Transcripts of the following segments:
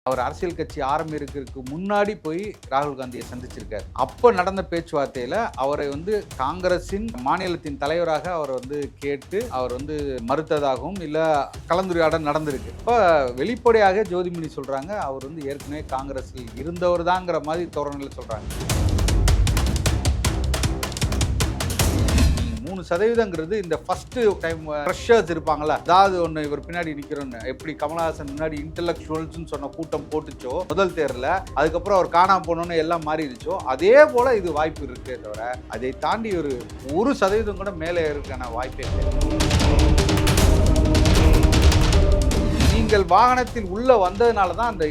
அவர் அரசியல் கட்சி ஆரம்பிக்கிறதுக்கு முன்னாடி போய் ராகுல் காந்தியை சந்திச்சிருக்காரு. அப்போ நடந்த பேச்சுவார்த்தையில் அவரை காங்கிரசின் மாநிலத்தின் தலைவராக அவர் கேட்டு அவர் மறுத்ததாகவும் இல்லை கலந்துரையாடல் நடந்திருக்கு. இப்போ வெளிப்படையாக ஜோதிமணி சொல்றாங்க அவர் ஏற்கனவே காங்கிரஸில் இருந்தவர் தாங்கிற மாதிரி தோரணையில் சொல்றாங்க. 3% இந்த ஃபர்ஸ்ட் டைம் ஃப்ரெஷர்ஸ் இருப்பாங்களா, அதாவது ஒன்று இவர் பின்னாடி நிற்கிறோன்னு எப்படி கமலஹாசன் முன்னாடி இன்டெலக்சுவல்ஸ்னு சொன்ன கூட்டம் போட்டுச்சோ முதல் தேர்தலில், அதுக்கப்புறம் அவர் காணாம போனோன்னு எல்லாம் மாறிடுச்சோ, அதே போல இது வாய்ப்பு இருக்கே தவிர அதை தாண்டி ஒரு 1% கூட மேலே இருக்கான வாய்ப்பே இல்லை. நீங்கள் வாகனத்தில் உள்ள வந்ததுனால தான் அந்த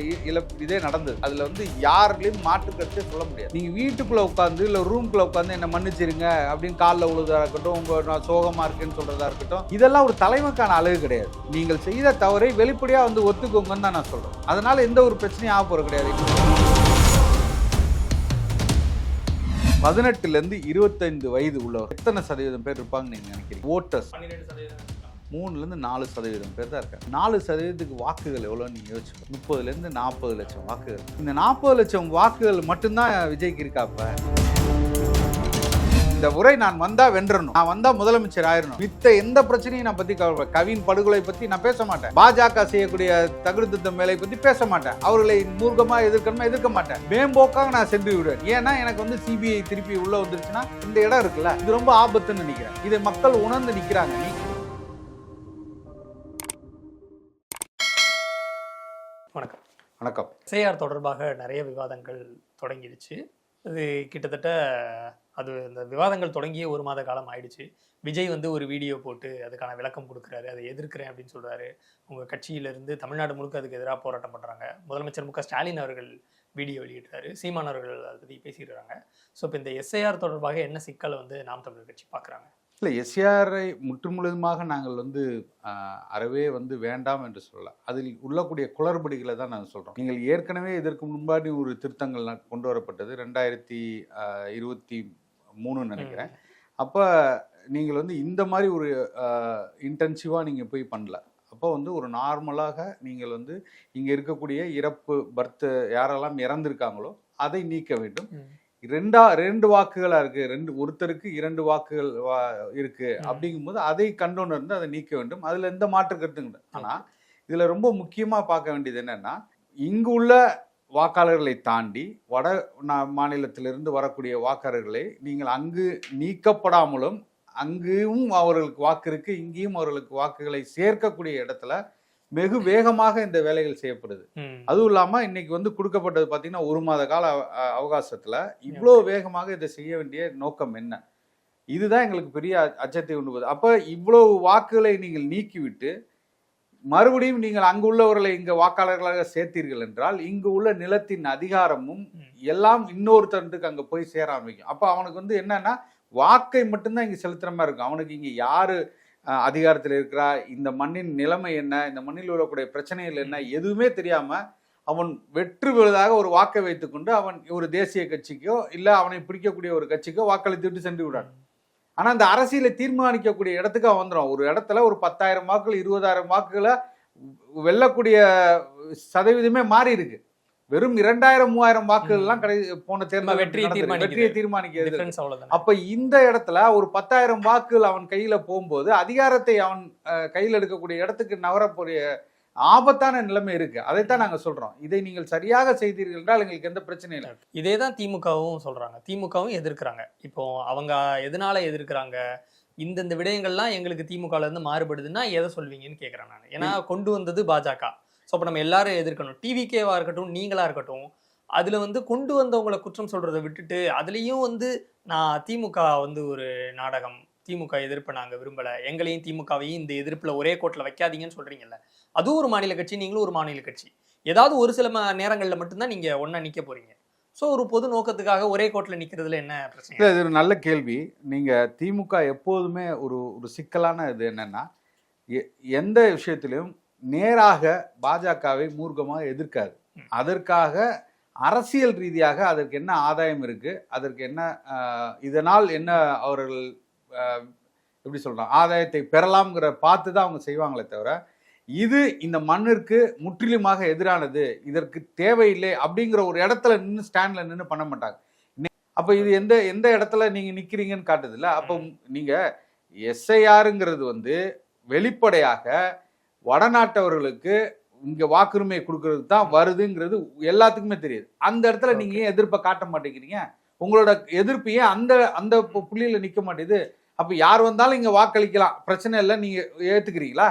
இதே நடந்தது. அதுல யாருலையும் மாற்றுக்கருத்தே சொல்ல முடியாது. நீங்க வீட்டுக்குள்ள உட்காந்து இல்ல ரூம்குள்ள உட்காந்து என்ன மன்னிச்சிருங்க அப்படின்னு காலில் உழுதா இருக்கட்டும், உங்க நான் சோகமா இருக்கேன்னு சொல்றதா இருக்கட்டும், இதெல்லாம் ஒரு தலைமைக்கான அழகு கிடையாது. நீங்கள் செய்த தவறை வெளிப்படையா ஒத்துக்கோங்கன்னு தான் நான் சொல்றேன். அதனால எந்த ஒரு பிரச்சனையும் ஆக போறது கிடையாது. 18 இருந்து 25 வயது உள்ளவர் எத்தனை சதவீதம் பேர் இருப்பாங்கன்னு நீங்க நினைக்கிறீங்க? ஓட்டர்ஸ் 3லேருந்து 4% பேர் தான் இருக்காங்க. 4%க்கு வாக்குகள் எவ்வளோன்னு நீங்கள் யோசிச்சு 30லேருந்து 40 லட்சம் வாக்குகள். இந்த 40 லட்சம் வாக்குகள் மட்டும்தான் விஜய்க்கு இருக்காப்ப. இந்த முறை நான் வந்தா வென்றணும், நான் வந்தா முதலமைச்சர் ஆயிரணும், மித்த எந்த பிரச்சனையும் நான் பத்தி கவலை. கவின் படுகொலை பத்தி நான் பேச மாட்டேன், பாஜக செய்யக்கூடிய தகுதித்த மேலை பத்தி பேச மாட்டேன், அவர்களை மூர்க்கமா எதிர்க்க மாட்டேன், மேம்போக்காக நான் சென்று விடுவேன். ஏன்னா எனக்கு சிபிஐ திருப்பி உள்ள வந்துருச்சுன்னா இந்த இடம் இருக்குல்ல, இது ரொம்ப ஆபத்துன்னு நினைக்கிறேன். இதை மக்கள் உணர்ந்து நிற்கிறாங்க. வணக்கம். வணக்கம். எஸ்ஐஆர் தொடர்பாக நிறைய விவாதங்கள் தொடங்கிடுச்சு. அது கிட்டத்தட்ட இந்த விவாதங்கள் தொடங்கிய 1 மாத காலம் ஆயிடுச்சு. விஜய் ஒரு வீடியோ போட்டு அதுக்கான விளக்கம் கொடுக்குறாரு, அதை எதிர்க்கிறேன் அப்படின்னு சொல்றாரு. உங்கள் கட்சியிலிருந்து தமிழ்நாடு முழுக்க அதுக்கு எதிராக போராட்டம் பண்ணுறாங்க. முதலமைச்சர் மு க ஸ்டாலின் அவர்கள் வீடியோ வெளியிட்டாரு, சீமான் அவர்கள் அதை பற்றி பேசிடுறாங்க. ஸோ இப்போ இந்த எஸ்ஐஆர் தொடர்பாக என்ன சிக்கலை நாம் தமிழர் கட்சி பார்க்குறாங்க? இல்லை, எஸ்ஏஆரை முற்றுமுழுதுமாக நாங்கள் அறவே வேண்டாம் என்று சொல்லலாம். அதில் உள்ளக்கூடிய குளறுபடிகளை தான் நாங்கள் சொல்கிறோம். நீங்கள் ஏற்கனவே இதற்கு முன்பாடி ஒரு திருத்தங்கள் கொண்டு வரப்பட்டது 2023 நினைக்கிறேன். அப்போ நீங்கள் இந்த மாதிரி ஒரு இன்டென்சிவாக நீங்கள் போய் பண்ணல. அப்போ ஒரு நார்மலாக நீங்கள் இங்கே இருக்கக்கூடிய இறப்பு பர்த் யாரெல்லாம் இறந்துருக்காங்களோ அதை நீக்க வேண்டும். 2 வாக்குகளா இருக்கு, ஒருத்தருக்கு 2 வாக்குகள் இருக்கு அப்படிங்கும்போது அதை கண்டோன்னு அதை நீக்க வேண்டும். அதுல எந்த மாற்று கருத்துங்க. ஆனா இதுல ரொம்ப முக்கியமா பார்க்க வேண்டியது என்னன்னா, இங்கு உள்ள வாக்காளர்களை தாண்டி வட மாநிலத்திலிருந்து வரக்கூடிய வாக்காளர்களை நீங்கள் அங்கு நீக்கப்படாமலும் அங்கேயும் அவர்களுக்கு வாக்கு இருக்கு, இங்கேயும் அவர்களுக்கு வாக்குகளை சேர்க்கக்கூடிய இடத்துல வெகு வேகமாக இந்த வேலைகள் செய்யப்படுது. அதுவும் இல்லாம இன்னைக்கு கொடுக்கப்பட்டது பாத்தீங்கன்னா 1 மாத கால அவகாசத்துல இவ்வளவு வேகமாக இதை செய்ய வேண்டிய நோக்கம் என்ன? இதுதான் எங்களுக்கு பெரிய அச்சத்தை உண்டு. அப்ப இவ்வளவு வாக்குகளை நீங்கள் நீக்கிவிட்டு மறுபடியும் நீங்கள் அங்கு உள்ளவர்களை இங்க வாக்காளர்களாக சேர்த்தீர்கள் என்றால் இங்கு உள்ள நிலத்தின் அதிகாரமும் எல்லாம் இன்னொருத்தருக்கு அங்க போய் சேர ஆரம்பிக்கும். அப்ப அவனுக்கு என்னன்னா வாக்கை மட்டும்தான் இங்க செலுத்துற மாதிரி இருக்கும். அவனுக்கு இங்க யாரு அதிகாரத்தில் இருக்கிறா, இந்த மண்ணின் நிலைமை என்ன, இந்த மண்ணில் உள்ளக்கூடிய பிரச்சனைகள் என்ன, எதுவுமே தெரியாம அவன் வெற்றி பெறுவதாக ஒரு வாக்கை வைத்துக்கொண்டு அவன் ஒரு தேசிய கட்சிக்கோ இல்ல அவனை பிடிக்கக்கூடிய ஒரு கட்சிக்கோ வாக்களித்து விட்டு சென்று விடான். ஆனா அந்த அரசியலை தீர்மானிக்கக்கூடிய இடத்துக்கு அவன் வந்துடும். ஒரு இடத்துல ஒரு 10,000 வாக்குகள் 20,000 வாக்குகளை வெல்லக்கூடிய சதவீதமே மாறி இருக்கு. வெறும் 2,000-3,000 வாக்குகள் எல்லாம் போன தேர்தல் வெற்றியை தீர்மானிக்கிறது. அப்ப இந்த இடத்துல ஒரு 10,000 வாக்குகள் அவன் கையில போகும்போது அதிகாரத்தை அவன் கையில் எடுக்கக்கூடிய இடத்துக்கு நகரக்கூடிய ஆபத்தான நிலைமை இருக்கு. அதைத்தான் நாங்க சொல்றோம். இதை நீங்கள் சரியாக செய்தீர்கள் என்றால் எங்களுக்கு எந்த பிரச்சனையும் இல்லை. இதே தான் திமுகவும் சொல்றாங்க, திமுகவும் எதிர்க்கிறாங்க. இப்போ அவங்க எதனால எதிர்க்கிறாங்க, இந்த விடயங்கள்லாம் எங்களுக்கு திமுகல இருந்து மாறுபடுதுன்னா எதை சொல்வீங்கன்னு கேட்கிறேன் நான். ஏன்னா கொண்டு வந்தது பாஜக. ஸோ அப்போ நம்ம எல்லாரும் எதிர்க்கணும். டிவிகேவா இருக்கட்டும், நீங்களா இருக்கட்டும், அதுல கொண்டு வந்தவங்களை குற்றம் சொல்றதை விட்டுட்டு அதுலேயும் நான் திமுக ஒரு நாடகம், திமுக எதிர்ப்பை நாங்கள் விரும்பல, எங்களையும் திமுகவையும் இந்த எதிர்ப்புல ஒரே கோட்டில் வைக்காதீங்கன்னு சொல்றீங்கல்ல. அதுவும் ஒரு மாநில கட்சி, நீங்களும் ஒரு மாநில கட்சி. ஏதாவது ஒரு சில நேரங்களில் மட்டும்தான் நீங்க ஒன்னா நிக்க போறீங்க. ஸோ ஒரு பொது நோக்கத்துக்காக ஒரே கோட்டில் நிற்கிறதுல என்ன பிரச்சனை? இது ஒரு நல்ல கேள்வி. நீங்க திமுக எப்போதுமே ஒரு சிக்கலான இது என்னன்னா, எந்த விஷயத்திலும் நேராக பாஜகவை மூர்க்கமாக எதிர்க்காது. அதற்காக அரசியல் ரீதியாக அதற்கு என்ன ஆதாயம் இருக்கு, அதற்கு என்ன இதனால் என்ன அவர்கள் எப்படி சொல்றாங்க ஆதாயத்தை பெறலாம்ங்கிற பார்த்து தான் அவங்க செய்வாங்களே தவிர இது இந்த மண்ணிற்கு முற்றிலுமாக எதிரானது, இதற்கு தேவையில்லை அப்படிங்கிற ஒரு இடத்துல நின்று ஸ்டாண்ட்ல நின்று பண்ண மாட்டாங்க. அப்ப இது எந்த எந்த இடத்துல நீங்க நிக்கிறீங்கன்னு காட்டுதுல்ல. அப்போ நீங்க எஸ்ஐஆருங்கிறது வந்து வெளிப்படையாக வடநாட்டவர்களுக்கு இங்க வாக்குரிமை கொடுக்கறது தான் வருதுங்கிறது எல்லாத்துக்குமே தெரியுது. அந்த இடத்துல நீங்க ஏன் எதிர்ப்பை காட்ட மாட்டேங்கிறீங்க? உங்களோட எதிர்ப்பு ஏன் அந்த அந்த புள்ளியில நிக்க மாட்டேங்குது? அப்ப யார் வந்தாலும் இங்க வாக்களிக்கலாம், பிரச்சனை இல்லை, நீங்க ஏத்துக்கிறீங்களா?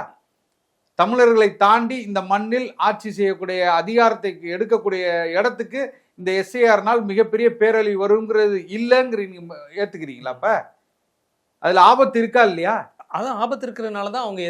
தமிழர்களை தாண்டி இந்த மண்ணில் ஆட்சி செய்யக்கூடிய அதிகாரத்தை எடுக்கக்கூடிய இடத்துக்கு இந்த எஸ்ஐஆர்னால் மிகப்பெரிய பேரழிவு வருங்கிறது இல்லைங்கிறீங்க, ஏத்துக்கிறீங்களா? அப்ப அதுல ஆபத்து இருக்கா இல்லையா? அதான் ஆபத்து இருக்கிறதுனாலதான் அவங்க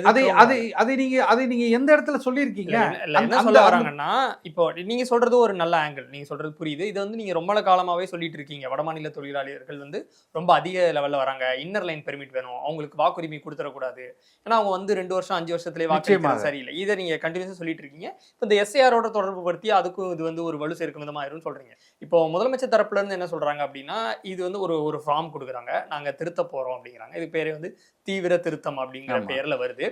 அதை நீங்க எந்த இடத்துல சொல்லியிருக்கீங்க? என்ன சொல்ல வராங்கன்னா, இப்போ நீங்க சொல்றது ஒரு நல்ல ஆங்கிள், நீங்க சொல்றது புரியுது. இது வந்து நீங்க ரொம்ப காலமாவே சொல்லிட்டு இருக்கீங்க. வடமாநில தொழிலாளர்கள் வந்து ரொம்ப அதிக லெவல்ல வராங்க, இன்னர் லைன் பெர்மிட் வேணும், அவங்களுக்கு வாக்குரிமை கொடுத்துடக்கூடாது, ஏன்னா அவங்க வந்து 2 வருஷம் 5 வருஷத்துலேயே வாக்களிக்கிறது சரியில்லை. இதை நீங்க கண்டினியூஸா சொல்லிட்டு இருக்கீங்க. இப்போ இந்த எஸ்ஐஆரோட தொடர்பு படுத்தி அதுக்கும் இது வந்து ஒரு வலு சேர்க்கும் விதமாயிரும் சொல்றீங்க. இப்போ முதலமைச்சர் தரப்புல இருந்து என்ன சொல்றாங்க அப்படின்னா, இது வந்து ஒரு ஃபார்ம் கொடுக்குறாங்க, நாங்க திருத்த போறோம் அப்படிங்கிறாங்க. இது பேரே வந்து தீவிர திருத்தம் அப்படிங்கிற பேர்ல வருது.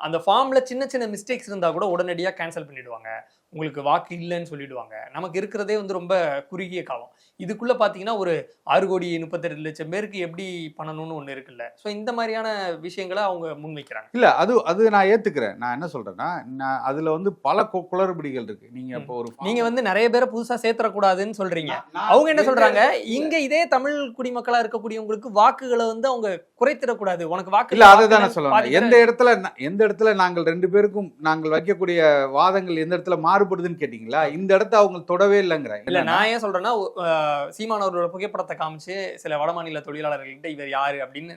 அந்த ஃபார்ம்ல சின்ன சின்ன மிஸ்டேக்ஸ் இருந்தா கூட உடனடியா கேன்சல் பண்ணிடுவாங்க, உங்களுக்கு வாக்கு இல்லைன்னு சொல்லிடுவாங்க. நமக்கு இருக்கிறதே வந்து ரொம்ப குறுகிய காலம். இதுக்குள்ள பாத்தீங்கன்னா ஒரு 6,32,00,000 பேருக்கு எப்படி பண்ணணும்னு ஒண்ணு இருக்குல்ல. சோ இந்த மாதிரியான விஷயங்களை அவங்க முன்வைக்கிறாங்க. இல்ல அது நான் ஏத்துக்கிறேன். நான் என்ன சொல்றேன்னா, அதுல வந்து பல குளறுபடிகள் இருக்கு. நீங்க இப்போ நீங்க வந்து நிறைய பேரை புதுசா சேர்த்தக்கூடாதுன்னு சொல்றீங்க. அவங்க என்ன சொல்றாங்க, இங்க இதே தமிழ் குடிமக்களா இருக்கக்கூடியவங்களுக்கு வாக்குகளை வந்து அவங்க குறைத்திடக்கூடாது, உனக்கு வாக்கு இல்ல. அதுதான் நான் சொல்றேன். எந்த இடத்துல நாங்கள் 2 பேருக்கும் நாங்கள் வைக்கக்கூடிய வாதங்கள் எந்த இடத்துல மாறுபடுதுன்னு கேட்டீங்களா? இந்த இடத்த அவங்க தொடவே இல்லைங்கிற. இல்ல நான் ஏன் சொல்றேன்னா, சீமான் அவர்களோட புகைப்படத்தை காமிச்சு சில வடமாநில தொழிலாளர்கள்கிட்ட இவர் யாரு அப்படின்னு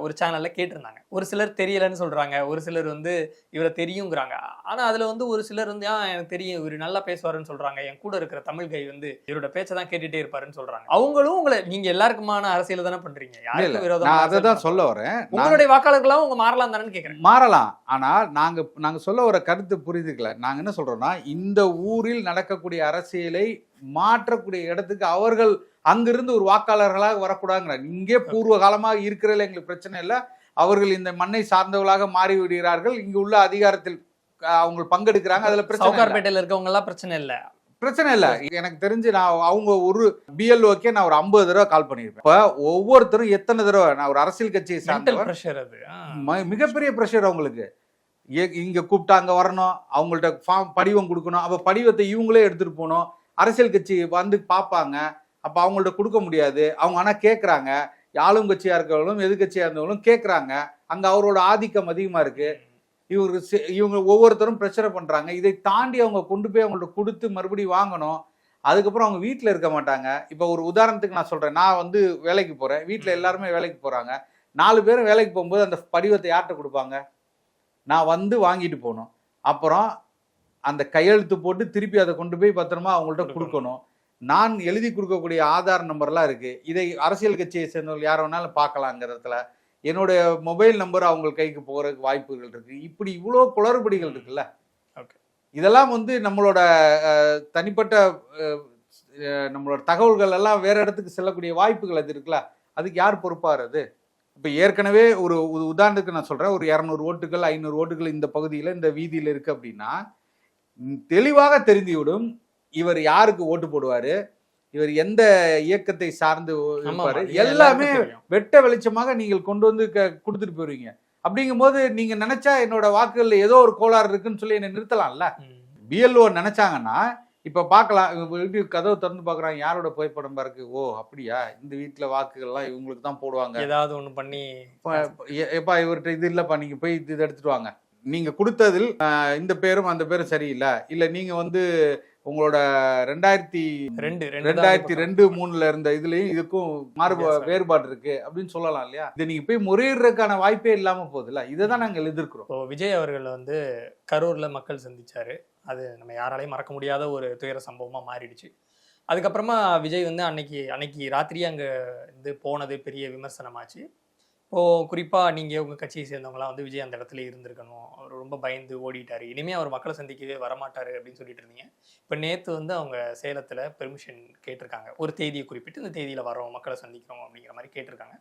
ஒரு சேனல்ல கேட்டிருந்தாங்க. ஒரு சிலர் தெரியலன்னு சொல்றாங்க, ஒரு சிலர் வந்து இவரை தெரியுங்கிறாங்க. ஆனா அதுல வந்து ஒரு சிலர் வந்து எனக்கு தெரியும், இவர் நல்லா பேசுவாருன்னு சொல்றாங்க, என் கூட இருக்கிற தமிழ் கை வந்து இவரோட பேச்சை தான் கேட்டுட்டே இருப்பாருன்னு சொல்றாங்க. அவங்களும் உங்களை, நீங்க எல்லாருக்குமான அரசியல் தானே பண்றீங்க, யாருக்கு விரோதமா? நான் அதை தான் சொல்ல வரேன். உங்களுடைய வாக்காளர்களாவும் உங்க மாறலாம் தானே கேட்கிறேன். மாறலாம். ஆனால் நாங்க சொல்ல வர கருத்து புரிஞ்சுக்கல. நாங்க என்ன சொல்றோம்னா, இந்த ஊரில் நடக்கக்கூடிய அரசியலை மாற்றக்கூடிய இடத்துக்கு அவர்கள் அங்கிருந்து ஒரு வாக்காளர்களாக வரக்கூடாதுங்கிற. இங்கே பூர்வ காலமாக இருக்கிறதுல எங்களுக்கு பிரச்சனை இல்லை, அவர்கள் இந்த மண்ணை சார்ந்தவர்களாக மாறி விடுகிறார்கள், இங்கு உள்ள அதிகாரத்தில் அவங்க பங்கெடுக்கிறாங்க, அதுல பிரச்சனை இருக்கவங்க எல்லாம் பிரச்சனை இல்லை. எனக்கு தெரிஞ்சு நான் அவங்க ஒரு பிஎல்ஓக்கே நான் ஒரு 50 தடவை கால் பண்ணியிருப்பேன். இப்ப ஒவ்வொருத்தரும் எத்தனை தடவை, நான் ஒரு அரசியல் கட்சியை சார்ந்தவர், மிகப்பெரிய பிரஷர் அவங்களுக்கு. இங்க கூப்பிட்டா அங்க வரணும், அவங்கள்ட்ட படிவம் கொடுக்கணும், அப்ப படிவத்தை இவங்களே எடுத்துட்டு போகணும், அரசியல் கட்சி வந்து பார்ப்பாங்க, அப்ப அவங்கள்ட்ட கொடுக்க முடியாது. அவங்க ஆனா கேட்கறாங்க, ஆளும் கட்சியா இருக்கிறவங்களும் எதிர்கட்சியா இருந்தவங்களும் கேட்கறாங்க. அங்க அவரோட ஆதிக்கம் அதிகமா இருக்கு. இவங்க ஒவ்வொருத்தரும் பிரச்சனை பண்றாங்க. இதை தாண்டி அவங்க கொண்டு போய் அவங்கள்ட்ட கொடுத்து மறுபடியும் வாங்கணும். அதுக்கப்புறம் அவங்க வீட்டுல இருக்க மாட்டாங்க. இப்ப ஒரு உதாரணத்துக்கு நான் சொல்றேன், நான் வந்து வேலைக்கு போறேன், வீட்டுல எல்லாருமே வேலைக்கு போறாங்க. 4 பேரும் வேலைக்கு போகும்போது அந்த படிவத்தை யார்கிட்ட கொடுப்பாங்க? நான் வந்து வாங்கிட்டு போகணும். அப்புறம் அந்த கையெழுத்து போட்டு திருப்பி அதை கொண்டு போய் பத்திரமா அவங்கள்ட்ட கொடுக்கணும். நான் எழுதி கொடுக்கக்கூடிய ஆதார் நம்பர்லாம் இருக்கு. இதை அரசியல் கட்சியை சேர்ந்தவங்க யார் வேணாலும் பார்க்கலாங்கிறதுல என்னுடைய மொபைல் நம்பர் அவங்க கைக்கு போகிறதுக்கு வாய்ப்புகள் இருக்கு. இப்படி இவ்வளோ குளறுபடிகள் இருக்குல்ல. இதெல்லாம் வந்து நம்மளோட தனிப்பட்ட நம்மளோட தகவல்கள் எல்லாம் வேற இடத்துக்கு செல்லக்கூடிய வாய்ப்புகள் அது இருக்குல்ல. அதுக்கு யார் பொறுப்பாகிறது? இப்போ ஏற்கனவே ஒரு உதாரணத்துக்கு நான் சொல்றேன், ஒரு 200 ஓட்டுகள் 500 ஓட்டுகள் இந்த பகுதியில் இந்த வீதியில் இருக்கு அப்படின்னா தெளிவாக தெரிந்துவிடும் இவர் யாருக்கு ஓட்டு போடுவாரு, இவர் எந்த இயக்கத்தை சார்ந்து இருப்பாரு, எல்லாமே வெட்ட வெளிச்சமாக நீங்கள் கொண்டு வந்து கொடுத்துட்டு போயிருவீங்க. அப்படிங்கும் போது நீங்க நினைச்சா என்னோட வாக்குகள்ல ஏதோ ஒரு கோளாறு இருக்குன்னு சொல்லி என்ன நிறுத்தலாம்ல. பிஎல்ஓ நினைச்சாங்கன்னா இப்ப பாக்கலாம், வீட்டு கதவை திறந்து பாக்குறாங்க, யாரோட புகைப்படம் இருக்கு, ஓ அப்படியா, இந்த வீட்டுல வாக்குகள்லாம் இவங்களுக்கு தான் போடுவாங்க, ஏதாவது ஒண்ணு பண்ணி எப்பா இவர்கிட்ட இது இல்லப்பா, நீங்க போய் இது எடுத்துட்டு வாங்க, நீங்க கொடுத்ததில் இந்த பேரும் அந்த பேரும் சரியில்லை, இல்ல நீங்க வந்து உங்களோட 2002-2003 இருந்த இதுலயும் இதுக்கும் வேறுபாடு இருக்கு அப்படின்னு சொல்லலாம் இல்லையா. இதை நீங்க போய் முறையிடுறதுக்கான வாய்ப்பே இல்லாம போகுதுல்ல. இதை தான் நாங்கள் எதிர்க்கிறோம். இப்போ விஜய் அவர்கள் வந்து கரூர்ல மக்கள் சந்திச்சாரு, அது நம்ம யாராலையும் மறக்க முடியாத ஒரு துயர சம்பவமா மாறிடுச்சு. அதுக்கப்புறமா விஜய் வந்து அன்னைக்கு ராத்திரியே அங்க இருந்து போனது பெரிய விமர்சனமாச்சு. இப்போது குறிப்பாக நீங்கள் உங்கள் கட்சியை சேர்ந்தவங்களாம் வந்து விஜய் அந்த இடத்துல இருந்திருக்கணும், அவர் ரொம்ப பயந்து ஓடிட்டார், இனிமேல் அவர் மக்களை சந்திக்கவே வரமாட்டார் அப்படின்னு சொல்லிட்டு இருந்தீங்க. இப்போ நேற்று வந்து அவங்க சேலத்தில் பெர்மிஷன் கேட்டிருக்காங்க, ஒரு தேதியை குறிப்பிட்டு இந்த தேதியில் வரோம் மக்களை சந்திக்கிறோம் அப்படிங்கிற மாதிரி கேட்டிருக்காங்க.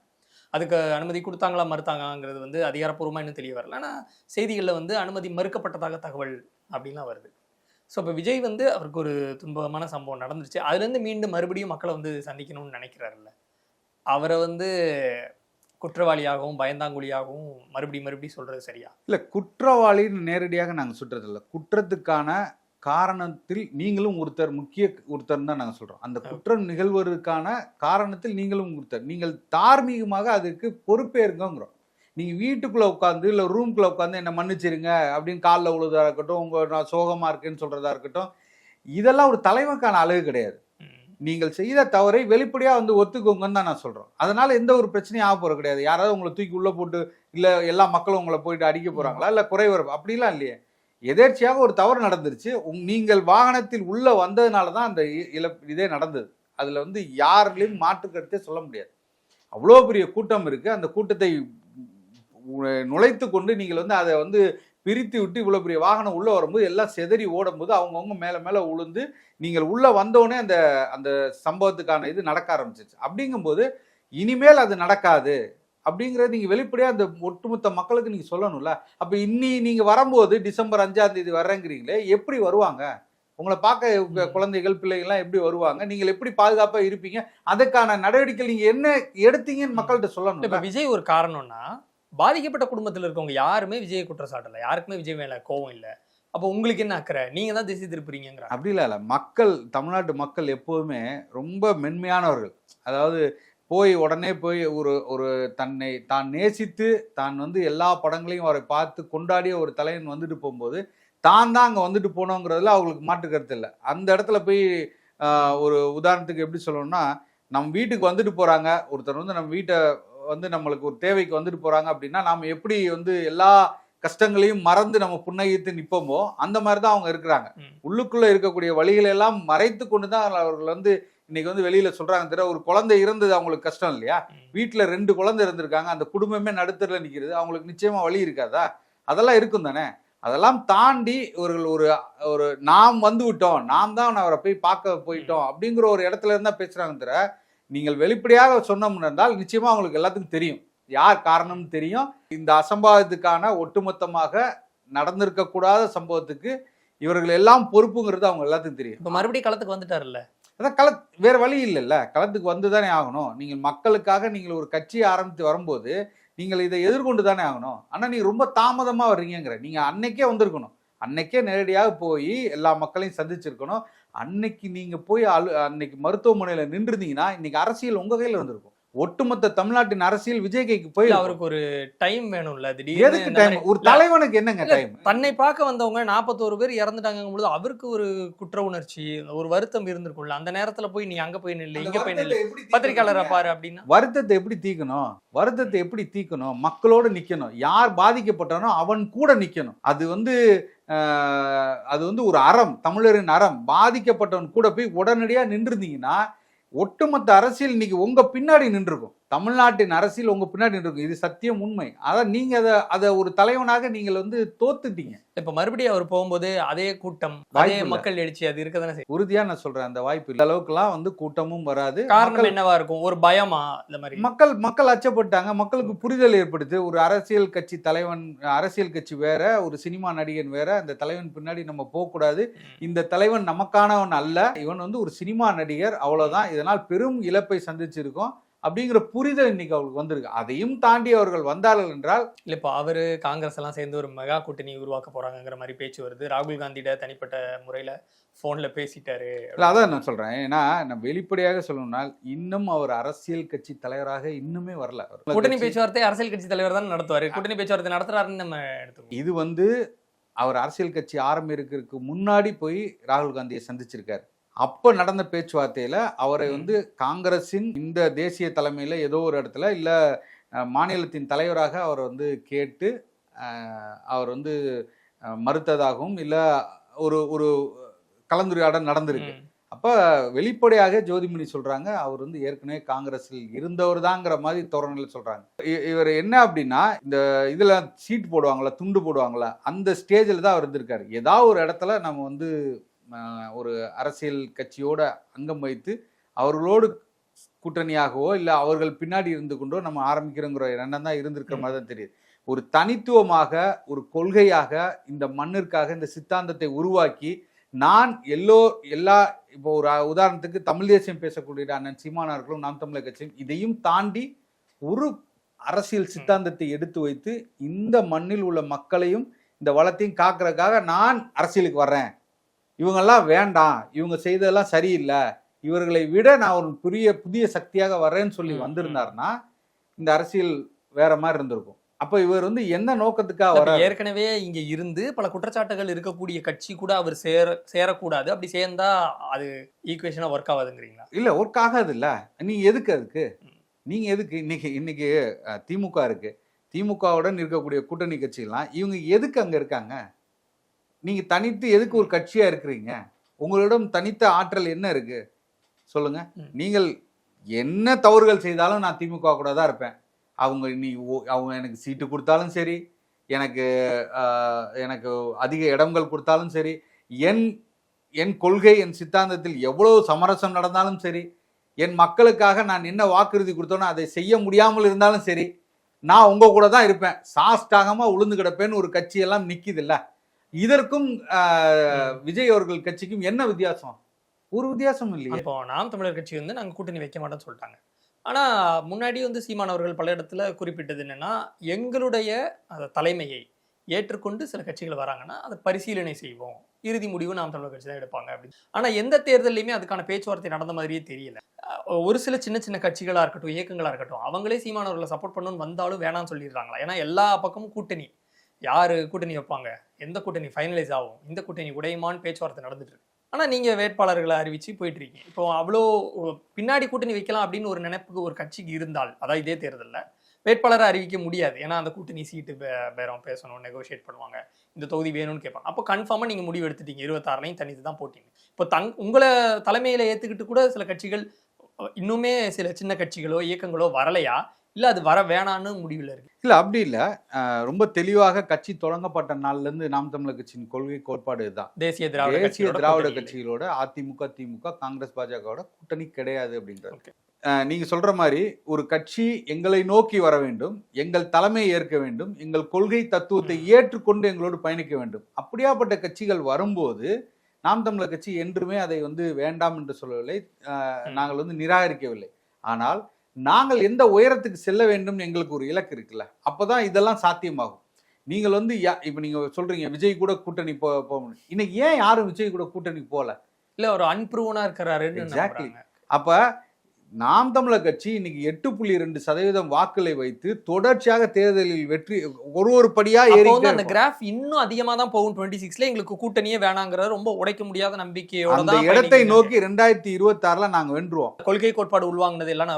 அதுக்கு அனுமதி கொடுத்தாங்களா மறுத்தாங்களாங்கிறது வந்து அதிகாரப்பூர்வமாக இன்னும் தெரிய வரல. ஆனால் செய்திகளில் வந்து அனுமதி மறுக்கப்பட்டதாக தகவல் அப்படின்லாம் வருது. ஸோ இப்போ விஜய் வந்து அவருக்கு ஒரு துன்பமான சம்பவம் நடந்துருச்சு. அதுலேருந்து மீண்டும் மறுபடியும் மக்களை வந்து சந்திக்கணும்னு நினைக்கிறாருல்ல, அவரை வந்து குற்றவாளியாகவும் பயந்தாங்குழியாகவும் மறுபடியும் சொல்றது சரியா? இல்லை, குற்றவாளின்னு நேரடியாக நாங்கள் சுட்டுறதில்ல. குற்றத்துக்கான காரணத்தில் நீங்களும் முக்கிய ஒருத்தர் தான் நாங்கள் சொல்கிறோம். அந்த குற்றம் நிகழ்வதற்கான காரணத்தில் நீங்களும் ஒருத்தர். நீங்கள் தார்மீகமாக அதுக்கு பொறுப்பேற்கங்கிறோம். நீங்கள் வீட்டுக்குள்ளே உட்காந்து இல்லை ரூம்குள்ளே உட்காந்து என்னை மன்னிச்சிருங்க அப்படின்னு காலில் விழுதா இருக்கட்டும், நான் சோகமாக இருக்கேன்னு சொல்கிறதா இருக்கட்டும், இதெல்லாம் ஒரு தலைவனுக்கான அழகு கிடையாது. நீங்கள் செய்த தவறை வெளிப்படையாக வந்து ஒத்துக்கோங்கன்னு தான் நான் சொல்கிறோம். அதனால் எந்த ஒரு பிரச்சனையும் ஆக போகிறது கிடையாது. யாராவது உங்களை தூக்கி உள்ளே போட்டு இல்லை எல்லா மக்களும் உங்களை போயிட்டு அடிக்க போகிறாங்களா, இல்லை குறைவர அப்படிலாம் இல்லையே. எதேர்ச்சியாக ஒரு தவறு நடந்துருச்சு. நீங்கள் வாகனத்தில் உள்ளே வந்ததுனால தான் அந்த இதே நடந்தது. அதில் வந்து யாருலையும் மாற்று கருத்தே சொல்ல முடியாது. அவ்வளோ பெரிய கூட்டம் இருக்குது. அந்த கூட்டத்தை நுழைத்து கொண்டு நீங்கள் வந்து அதை வந்து பிரித்து விட்டு இவ்வளோ பெரிய வாகனம் உள்ளே வரும்போது எல்லாம் செதறி ஓடும்போது அவங்கவுங்க மேலே உளுந்து நீங்கள் உள்ளே வந்தோடனே அந்த அந்த சம்பவத்துக்கான இது நடக்க ஆரம்பிச்சிச்சு. அப்படிங்கும்போது இனிமேல் அது நடக்காது அப்படிங்கிறது நீங்கள் வெளிப்படையாக அந்த ஒட்டுமொத்த மக்களுக்கு நீங்கள் சொல்லணும்ல. அப்போ நீங்கள் வரும்போது டிசம்பர் 5ஆம் தேதி வர்றேங்கிறீங்களே, எப்படி வருவாங்க? உங்களை பார்க்க குழந்தைகள் பிள்ளைகள்லாம் எப்படி வருவாங்க? நீங்கள் எப்படி பாதுகாப்பாக இருப்பீங்க? அதுக்கான நடவடிக்கை நீங்கள் என்ன எடுத்தீங்கன்னு மக்கள்கிட்ட சொல்லணும். இப்போ விஜய் ஒரு காரணம்னா, பாதிக்கப்பட்ட குடும்பத்தில் இருக்கவங்க யாருமே விஜய் குற்றச்சாட்டல, யாருக்குமே விஜய் மேல கோவம் இல்லை. அப்போ உங்களுக்கு என்ன அக்கறை? நீங்க தான் திசை திருப்புறீங்கிற. அப்படிலாம் இல்லை. மக்கள், தமிழ்நாட்டு மக்கள் எப்போதுமே ரொம்ப மென்மையானவர்கள். அதாவது உடனே போய் ஒரு தான் நேசித்து தான் வந்து எல்லா படங்களையும் அவரை பார்த்து கொண்டாடிய ஒரு தலைவன் வந்துட்டு போகும்போது தான் அங்கே வந்துட்டு போனோங்கிறதுல அவங்களுக்கு மாற்று கருத்து இல்லை. அந்த இடத்துல போய் ஒரு உதாரணத்துக்கு எப்படி சொல்லணும்னா, நம்ம வீட்டுக்கு வந்துட்டு போகிறாங்க ஒருத்தர் வந்து நம்ம வீட்டை வந்து நம்மளுக்கு ஒரு தேவைக்கு வந்துட்டு போகிறாங்க அப்படின்னா நாம் எப்படி வந்து எல்லா கஷ்டங்களையும் மறந்து நம்ம புன்னகித்து நிற்போமோ அந்த மாதிரி தான் அவங்க இருக்கிறாங்க. உள்ளுக்குள்ளே இருக்கக்கூடிய வழிகளை எல்லாம் மறைத்து கொண்டு தான் அவர்கள் வந்து இன்னைக்கு வந்து வெளியில சொல்றாங்க. தவிர ஒரு குழந்தை இருந்தது அவங்களுக்கு கஷ்டம் இல்லையா? வீட்டுல 2 குழந்தை இருந்திருக்காங்க, அந்த குடும்பமே நடுத்தரல நிக்கிறது, அவங்களுக்கு நிச்சயமா வழி இருக்காதா? அதெல்லாம் இருக்கும் தானே. அதெல்லாம் தாண்டி இவர்கள் ஒரு நாம் வந்து விட்டோம், நாம் தான் அவரை போய் பார்க்க போயிட்டோம் அப்படிங்கிற ஒரு இடத்துல இருந்தா பேசுறாங்க. தவிர நீங்கள் வெளிப்படையாக சொன்னோம்னு இருந்தால் நிச்சயமா அவங்களுக்கு எல்லாத்துக்கும் தெரியும் யார் காரணம்னு தெரியும். இந்த அசம்பாவிதத்துக்கான ஒட்டுமொத்தமாக நடந்திருக்க கூடாத சம்பவத்துக்கு இவர்கள் எல்லாம் பொறுப்புங்கிறது அவங்க எல்லாத்துக்கும் தெரியும். இப்போ மறுபடியும் களத்துக்கு வந்துட்டாருல்ல, அதான் வேற வழி இல்லைல்ல, களத்துக்கு வந்து தானே ஆகணும். நீங்கள் மக்களுக்காக நீங்கள் ஒரு கட்சியை ஆரம்பித்து வரும்போது நீங்கள் இதை எதிர்கொண்டு தானே ஆகணும். ஆனால் நீங்கள் ரொம்ப தாமதமாக வர்றீங்கிற. நீங்கள் அன்னைக்கே வந்திருக்கணும், அன்னைக்கே நேரடியாக போய் எல்லா மக்களையும் சந்திச்சிருக்கணும். அன்னைக்கு நீங்கள் போய் அன்னைக்கு மருத்துவமனையில் நின்றுருந்தீங்கன்னா இன்னைக்கு அரசியல் உங்கள் கையில் வந்திருக்கும். ஒட்டுமொத்த தமிழ்நாட்டின் அரசியல் விஜய் கைக்கு போய் அவருக்கு ஒரு டைம் வேணும்ல. எதுக்கு டைம்? ஒரு தலைவனுக்கு என்னங்க டைம்? தன்னை பார்க்க வந்தவங்க 41 பேர் இறந்துட்டாங்கும் பொழுது அவருக்கு ஒரு குற்ற உணர்ச்சி, ஒரு வருத்தம் இருந்திருக்கும்ல. அந்த நேரத்துல போய் நீ அங்க போய் நில்லு, இங்க போய் நில்லு, பத்திரிக்கையாளரை பாரு அப்படின்னா வருத்தத்தை எப்படி தீக்கணும்? மக்களோட நிக்கணும். யார் பாதிக்கப்பட்டானோ அவன் கூட நிக்கணும். அது வந்து ஒரு அறம், தமிழரின் அறம். பாதிக்கப்பட்டவன் கூட போய் உடனடியா நின்றுருந்தீங்கன்னா ஒட்டுமொத்த அரசியல் இன்னைக்கு உங்க பின்னாடி நின்றுருக்கும். தமிழ்நாட்டின் அரசியல் உங்க பின்னாடி நின்றுருக்கும். இது சத்தியம், உண்மை. அதான் நீங்க அதை ஒரு தலைவனாக நீங்கள் வந்து தோத்துட்டீங்க. இப்ப மறுபடியும் அவர் போகும்போது அதே கூட்டம், அதே மக்கள் எழுச்சி அது இருக்கதானே செய்யும். உறுதியா நான் சொல்றேன், அந்த வாய்ப்பு இந்த அளவுக்குலாம் வந்து கூட்டமும் வராது. காரணம் என்னவா இருக்கும்? ஒரு பயமா? இந்த மாதிரி மக்கள் அச்சப்பட்டாங்க. மக்களுக்கு புரிதல் ஏற்படுது. ஒரு அரசியல் கட்சி தலைவன், அரசியல் கட்சி வேற, ஒரு சினிமா நடிகன் வேற. அந்த தலைவன் பின்னாடி நம்ம போகக்கூடாது. இந்த தலைவன் நமக்கானவன் அல்ல, இவன் வந்து ஒரு சினிமா நடிகர், அவ்வளவுதான். இதனால் பெரும் இழப்பை சந்திச்சிருக்கோம் அப்படிங்கிற புரிதல் இன்னைக்கு அவங்களுக்கு வந்திருக்கு. அதையும் தாண்டி அவர்கள் வந்தார்கள் என்றால் இல்லை, இப்போ அவரு காங்கிரஸ் எல்லாம் சேர்ந்து ஒரு மெகா கூட்டணி உருவாக்க போறாங்கிற மாதிரி பேச்சு வருது. ராகுல் காந்தியிட தனிப்பட்ட முறையில போன்ல பேசிட்டாரு. அதான் நான் சொல்றேன். ஏன்னா நான் வெளிப்படையாக சொல்லணும்னா இன்னும் அவர் அரசியல் கட்சி தலைவராக இன்னுமே வரல. கூட்டணி பேச்சுவார்த்தை அரசியல் கட்சி தலைவர் தான் நடத்துவாரு. கூட்டணி பேச்சுவார்த்தை நடத்துறாருன்னு நம்ம எடுத்துக்கோம். இது வந்து அவர் அரசியல் கட்சி ஆரம்பிக்கிறதுக்கு முன்னாடி போய் ராகுல் காந்தியை சந்திச்சிருக்காரு. அப்போ நடந்த பேச்சுவார்த்தையில் அவரை வந்து காங்கிரஸின் இந்த தேசிய தலைமையில் ஏதோ ஒரு இடத்துல இல்லை மாநிலத்தின் தலைவராக அவர் வந்து கேட்டு அவர் வந்து மறுத்ததாகவும் இல்லை ஒரு கலந்துரையாடல் நடந்திருக்கு. அப்போ வெளிப்படையாக ஜோதிமணி சொல்கிறாங்க, அவர் வந்து ஏற்கனவே காங்கிரஸில் இருந்தவர் தாங்கிற மாதிரி தோரணையில் சொல்கிறாங்க. இவர் என்ன அப்படின்னா, இந்த இதில் சீட் போடுவாங்களா, துண்டு போடுவாங்களா, அந்த ஸ்டேஜில் தான் அவர் இருந்திருக்காரு. ஏதாவது ஒரு இடத்துல நம்ம வந்து ஒரு அரசியல் கட்சியோட அங்கம் வைத்து அவர்களோடு கூட்டணியாகவோ இல்லை அவர்கள் பின்னாடி இருந்து கொண்டோ நம்ம ஆரம்பிக்கிறோங்கிற எண்ணம் தான் இருந்திருக்கிற மாதிரி தான் தெரியுது. ஒரு தனித்துவமாக ஒரு கொள்கையாக இந்த மண்ணிற்காக இந்த சித்தாந்தத்தை உருவாக்கி நான் எல்லா இப்போ ஒரு உதாரணத்துக்கு தமிழ் தேசியம் பேசக்கூடிய அண்ணன் சீமானார்களும் நாம் தமிழர் கட்சியும் இதையும் தாண்டி ஒரு அரசியல் சித்தாந்தத்தை எடுத்து வைத்து இந்த மண்ணில் உள்ள மக்களையும் இந்த வளத்தையும் காக்கிறதுக்காக நான் அரசியலுக்கு வர்றேன், இவங்கெல்லாம் வேண்டாம், இவங்க செய்ததெல்லாம் சரியில்லை, இவர்களை விட நான் ஒரு புதிய சக்தியாக வர்றேன்னு சொல்லி வந்திருந்தாருன்னா இந்த அரசியல் வேற மாதிரி இருந்திருக்கும். அப்ப இவர் வந்து என்ன நோக்கத்துக்காக வர, ஏற்கனவே இங்க இருந்து பல குற்றச்சாட்டுகள் இருக்கக்கூடிய கட்சி கூட அவர் சேரக்கூடாது, அப்படி சேர்ந்தா அது ஈக்குவேஷனா ஒர்க் ஆகாதுங்கிறீங்களா? இல்ல ஒர்க் ஆகாது. இல்ல நீங்க எதுக்கு அதுக்கு, நீங்க எதுக்கு இன்னைக்கு திமுக இருக்கு, திமுகவுடன் இருக்கக்கூடிய கூட்டணி கட்சிகள்லாம் இவங்க எதுக்கு அங்க இருக்காங்க? நீங்க தனித்து எதுக்கு ஒரு கட்சியா இருக்கிறீங்க? உங்களிடம் தனித்த ஆற்றல் என்ன இருக்கு சொல்லுங்க. நீங்கள் என்ன தவறுகள் செய்தாலும் நான் திமுக கூட தான் இருப்பேன். அவங்க எனக்கு சீட்டு கொடுத்தாலும் சரி, எனக்கு அதிக இடங்கள் கொடுத்தாலும் சரி, என் கொள்கை என் சித்தாந்தத்தில் எவ்வளவு சமரசம் நடந்தாலும் சரி, என் மக்களுக்காக நான் என்ன வாக்குறுதி கொடுத்தோனோ அதை செய்ய முடியாமல் இருந்தாலும் சரி, நான் உங்க கூட தான் இருப்பேன், சாஷ்டாகமா உளுந்து கிடப்பேன்னு ஒரு கட்சியெல்லாம் நிக்குது இல்ல. இதற்கும் விஜய் அவர்கள் கட்சிக்கும் என்ன வித்தியாசம்? ஒரு வித்தியாசம் இல்லையா? இப்போ நாம் தமிழர் கட்சி வந்து நாங்க கூட்டணி வைக்க மாட்டோம்னு சொல்லிட்டாங்க. ஆனா முன்னாடி வந்து சீமான் அவர்கள் பல இடத்துல குறிப்பிட்டது என்னன்னா, எங்களுடைய தலைமையை ஏற்றுக்கொண்டு சில கட்சிகள் வராங்கன்னா அதை பரிசீலனை செய்வோம், இறுதி முடிவு நாம் தமிழர் கட்சி தான் எடுப்பாங்க அப்படின்னு. ஆனா எந்த தேர்தலையுமே அதுக்கான பேச்சுவார்த்தை நடந்த மாதிரியே தெரியல. ஒரு சில சின்ன சின்ன கட்சிகளா இருக்கட்டும், இயக்கங்களா இருக்கட்டும், அவங்களே சீமானவர்களை சப்போர்ட் பண்ணணும்னு வந்தாலும் வேணாம்னு சொல்லிடுறாங்களா? ஏன்னா எல்லா பக்கமும் கூட்டணி, யாரு கூட்டணி வைப்பாங்க, எந்த கூட்டணி ஃபைனலைஸ் ஆகும், இந்த கூட்டணி உடையுமான்னு பேச்சுவார்த்தை நடந்துட்டு இருக்கு. ஆனா நீங்க வேட்பாளர்களை அறிவிச்சு போயிட்டு இருக்கீங்க. இப்போ அவ்வளோ பின்னாடி கூட்டணி வைக்கலாம் அப்படின்னு ஒரு நினைப்புக்கு ஒரு கட்சிக்கு இருந்தால், அதாவது இதே தேர்தலில் வேட்பாளரை அறிவிக்க முடியாது. ஏன்னா அந்த கூட்டணி சீட்டு பேரம் பேசணும், நெகோஷியேட் பண்ணுவாங்க, இந்த தொகுதி வேணும்னு கேட்பாங்க. அப்போ கன்ஃபார்மா நீங்க முடிவு எடுத்துட்டீங்க, 26லையும் தனித்து தான் போட்டீங்க. இப்போ உங்களை தலைமையில ஏத்துக்கிட்டு கூட சில கட்சிகள் இன்னுமே சில சின்ன கட்சிகளோ இயக்கங்களோ வரலையா, இல்ல அது வர வேணான்னு முடிவில் இருக்கு? இல்ல அப்படி இல்ல, ரொம்ப தெளிவாக கட்சி தொடங்கப்பட்ட நாள்ல இருந்து நாம் தமிழர் கட்சியின் கொள்கை கோட்பாடு இதுதான். தேசிய திராவிட கட்சிகளோட அதிமுக, திமுக, காங்கிரஸ், பாஜகவோட கூட்டணி கிடையாது அப்படின்றது. நீங்க சொல்ற மாதிரி ஒரு கட்சி எங்களை நோக்கி வர வேண்டும், எங்கள் தலைமையை ஏற்க வேண்டும், எங்கள் கொள்கை தத்துவத்தை ஏற்றுக்கொண்டு எங்களோடு பயணிக்க வேண்டும். அப்படியாப்பட்ட கட்சிகள் வரும்போது நாம் தமிழர் கட்சி என்றுமே அதை வந்து வேண்டாம் என்று சொல்லவில்லை, நாங்கள் வந்து நிராகரிக்கவில்லை. ஆனால் நாங்கள் எந்த உயரத்துக்கு செல்ல வேண்டும் எங்களுக்கு ஒரு இலக்கு இருக்குல்ல, அப்பதான் இதெல்லாம் சாத்தியமாகும். நீங்கள் வந்து இப்ப நீங்க சொல்றீங்க விஜய் கூட கூட்டணி போக, இன்னைக்கு ஏன் யாரும் விஜய் கூட கூட்டணி போல? இல்ல ஒரு அன்ப்ரூவனா இருக்கிறாரு. அப்ப நாம் தமிழர் கட்சி இன்னைக்கு 8.2% வாக்குகளை வைத்து தொடர்ச்சியாக தேர்தலில் வெற்றி ஒரு படியா ஏறி அந்த கிராஃப் இன்னும் அதிகமா தான் போகும். 26ல எங்களுக்கு கூட்டணியே வேணாங்கிற ரொம்ப உடைக்க முடியாத நம்பிக்கையோட அந்த இடத்தை நோக்கி 2026ல நாங்க வென்றுவோம். கொள்கை கோட்பாடு உள்வாங்கினது இல்லைன்னா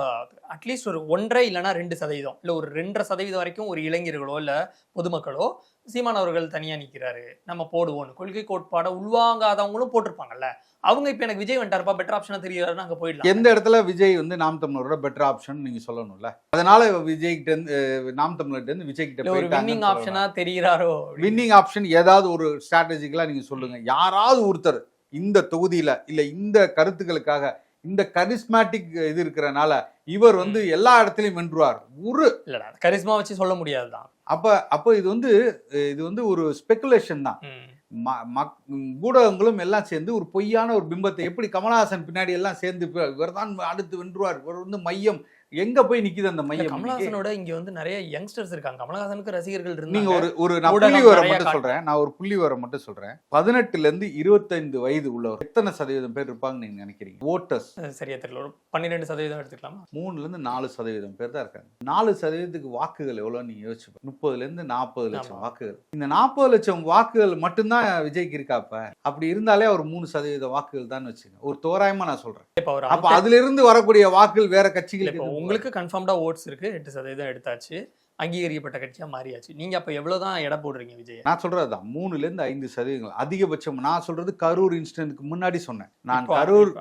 அட்லீஸ்ட் ஒரு 1.5 இல்லைன்னா 2% இல்ல ஒரு 2.5% வரைக்கும் ஒரு இளைஞர்களோ இல்ல பொதுமக்களோ சீமான் அவர்கள் தனியா நிக்கிறாரு நம்ம போடுவோம் கொள்கை கோட்பாடை உள்வாங்காதவங்களும் போட்டிருப்பாங்கல்ல, அவங்க இப்ப எனக்கு விஜய் வந்துட்டாருப்பா பெட்டர் ஆப்ஷனா தெரியுறாருன்னு அங்க போயிடலாம். எந்த இடத்துல விஜய் வந்து நாம் தமிழரோட பெட்டர் ஆப்ஷன் நீங்க சொல்லணும்ல, அதனால விஜய் கிட்ட இருந்து நாம் தமிழர்ட்ட இருந்து விஜய் கிட்ட ஒரு வின்னிங் ஆப்ஷனா தெரிகிறாரோ? வின்னிங் ஆப்ஷன் ஏதாவது ஒரு ஸ்ட்ராட்டஜிக்கலா நீங்க சொல்லுங்க. யாராவது ஒருத்தர் இந்த தொகுதியில இல்ல இந்த கருத்துக்களுக்காக இந்த கரிஸ்மேட்டிக் இது இருக்கிறனால இவர் வந்து எல்லா இடத்துலயும் வென்றுவார் ஒரு இல்ல கரிஸ்மா வச்சு சொல்ல முடியாதுதான். அப்ப இது வந்து ஒரு ஸ்பெகுலேஷன் தான். ஊடகங்களும் எல்லாம் சேர்ந்து ஒரு பொய்யான ஒரு பிம்பத்தை, எப்படி கமலஹாசன் பின்னாடி எல்லாம் சேர்ந்து இவர் தான் அடுத்து வென்றுவார், இவர் வந்து மையம், எங்க போய் நிக்குது அந்த மையம்? கமலஹாசனோட இங்க வந்து நிறைய யங்ஸ்டர்ஸ் இருக்காங்க, கமலஹாசனுக்கு ரசிகர்கள் இருந்தாங்க. நீங்க ஒரு நான் புள்ளிவிவரம் மட்டும் சொல்றேன், நான் ஒரு புள்ளிவிவரம் மட்டும் சொல்றேன். 18ல இருந்து 25 வயது உள்ளவர் எத்தனை சதவீதம் பேர் இருப்பாங்கன்னு நீங்க நினைக்கிறீங்க? ஓட்டர்ஸ் சரியா தெரியல, ஒரு 12% எடுத்துக்கலாமா? 3ல இருந்து 4% பேர் தான் இருக்காங்க. 4%க்கு வாக்குகள் எவ்வளவு நீங்க யோசிச்சு, 30ல இருந்து 40 லட்சம் வாக்குகள். இந்த 40 லட்சம் வாக்குகள் மட்டும்தான் விஜய்க்கு இருக்காப்ப, அப்படி இருந்தாலே ஒரு 3% வாக்குகள் தான் வச்சுங்க, ஒரு தோராயமா நான் சொல்றேன். அப்ப அதுல இருந்து வரக்கூடிய வாக்குகள் வேற கட்சிகளுக்கு உங்களுக்கு கன்ஃபார்ம்டா ஓட்ஸ் இருக்கு, 8% எடுத்தாச்சு. அங்கீகரிக்கப்பட்ட கட்சியா மாறியாச்சு. நீங்க அப்ப எவ்வளவுதான் எடை போடுறீங்க விஜய்? நான் சொல்றதுதான் 3-5% அதிகபட்சம். நான் சொல்றது கரூர் இன்சிடென்ட்க்கு முன்னாடி சொன்னேன். நான்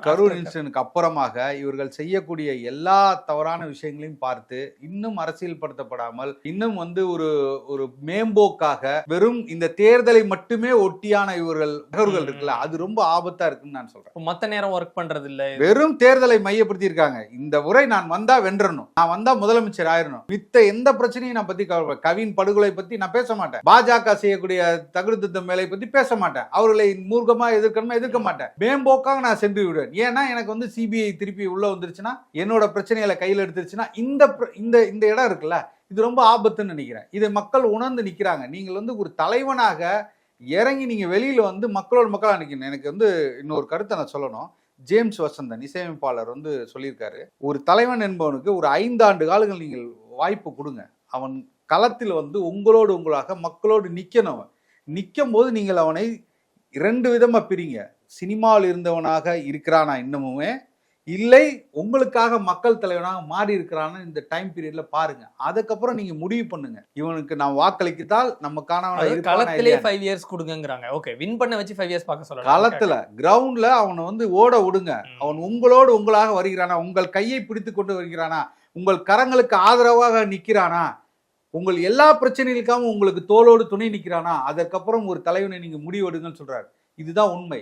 கரூர் இன்சிடென்ட்க்கு அப்புறமாக இவர்கள் செய்யக்கூடிய எல்லா தவறான விஷயங்களையும் பார்த்து இன்னும் அரசியல்படுத்தப்படாமல் இன்னும் ஒரு மேம்போக்காக வெறும் இந்த தேர்தலை மட்டுமே ஒட்டியான இவர்கள் இருக்குல்ல, அது ரொம்ப ஆபத்தா இருக்குன்னு நான் சொல்றேன். மத்த நேரம் ஒர்க் பண்றது இல்ல, வெறும் தேர்தலை மையப்படுத்தி இருக்காங்க. இந்த முறை நான் வந்தா வென்றணும், நான் வந்தா முதலமைச்சர் ஆயிரணும், மித்த எந்த பிரச்சனையும் நான் பத்தி கவின் படுகொலை பத்தி நான் பேச மாட்டேன். பாஜக செய்யக்கூடிய தகுதி திருத்தம் மேலை பத்தி பேச மாட்டேன். அவர்களை மூர்க்கமா எதிர்க்க மாட்டேன். மேம்போக்காக நான் சென்று விடுவேன். ஏன்னா எனக்கு சிபிஐ திருப்பி உள்ள வந்துருச்சுன்னா, என்னோட பிரச்சனைகளை கையில் எடுத்துருச்சுன்னா, இந்த இடம் இருக்குல்ல, இது ரொம்ப ஆபத்துன்னு நினைக்கிறேன். இதை மக்கள் உணர்ந்து நிக்கிறாங்க. நீங்கள் ஒரு தலைவனாக இறங்கி நீங்க வெளியில மக்களோட மக்களா நிக்கணும். எனக்கு இன்னொரு கருத்தை நான் சொல்லணும். ஜேம்ஸ் வசந்தன் இசையமைப்பாளர் சொல்லியிருக்காரு, ஒரு தலைவன் என்பவனுக்கு ஒரு 5 ஆண்டு காலங்கள் நீங்கள் வாய்ப்பு கொடுங்க. அவன் களத்தில் உங்களாக மக்களோடு நிக்கணும். நிற்கும் போது நீங்கள் அவனை 2 விதமா பிரிங்க. சினிமாவில் இருந்தவனாக இருக்கிறானா இன்னமுமே, இல்லை உங்களுக்காக மக்கள் தலைவனாக மாறி இருக்கிறான்னு இந்த டைம் பீரியட்ல பாருங்க. அதுக்கப்புறம் நீங்க முடிவு பண்ணுங்க, இவனுக்கு நான் வாக்களித்தால் நமக்கான களத்திலே 5 இயர்ஸ் கொடுங்கங்கறாங்க. ஓகே, வின் பண்ண வச்சு 5 இயர்ஸ் பார்க்க சொல்லலாம். களத்துல கிரவுண்ட்ல அவனை ஓட விடுங்க. அவன் உங்களாக வருகிறானா, உங்கள் கையை பிடித்து கொண்டு வருகிறானா, உங்கள் கரங்களுக்கு ஆதரவாக நிக்கிறானா, உங்கள் எல்லா பிரச்சனைகளுக்காகவும் உங்களுக்கு தோளோடு துணை நிற்கிறானா, அதற்கப்புறம் ஒரு தலைவனை நீங்க முடிவெடுங்கன்னு சொல்றாரு. இதுதான் உண்மை.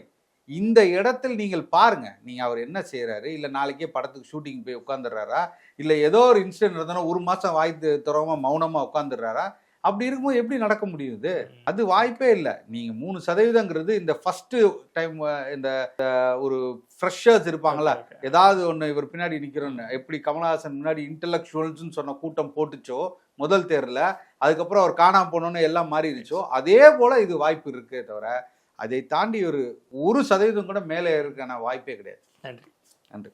இந்த இடத்தில் நீங்கள் பாருங்க, நீங்க அவர் என்ன செய்யறாரு, இல்ல நாளைக்கே படத்துக்கு ஷூட்டிங் போய் உட்காந்துடுறாரா, இல்ல ஏதோ ஒரு இன்சிடென்ட் நடந்தா 1 மாசம் வாய் தரமா மௌனமா உட்காந்துடுறாரா? அப்படி இருக்கும்போது எப்படி நடக்க முடியுது? அது வாய்ப்பே இல்லை. நீங்க 3% இந்த ஃபர்ஸ்ட் டைம் இந்த ஒரு ஃப்ரெஷர்ஸ் இருப்பாங்களா, ஏதாவது ஒன்று இவர் பின்னாடி நிற்கிறோன்னு, எப்படி கமலஹாசன் முன்னாடி இன்டெலெக்சுவல்ஸ்ன்னு சொன்ன கூட்டம் போட்டுச்சோ முதல் தேர்தலில், அதுக்கப்புறம் அவர் காணாம போனோன்னு எல்லாம் மாறிடுச்சோ, அதே போல இது வாய்ப்பு இருக்கே தவிர அதை தாண்டி ஒரு 1% கூட மேலே இருக்கான வாய்ப்பே கிடையாது. நன்றி. நன்றி.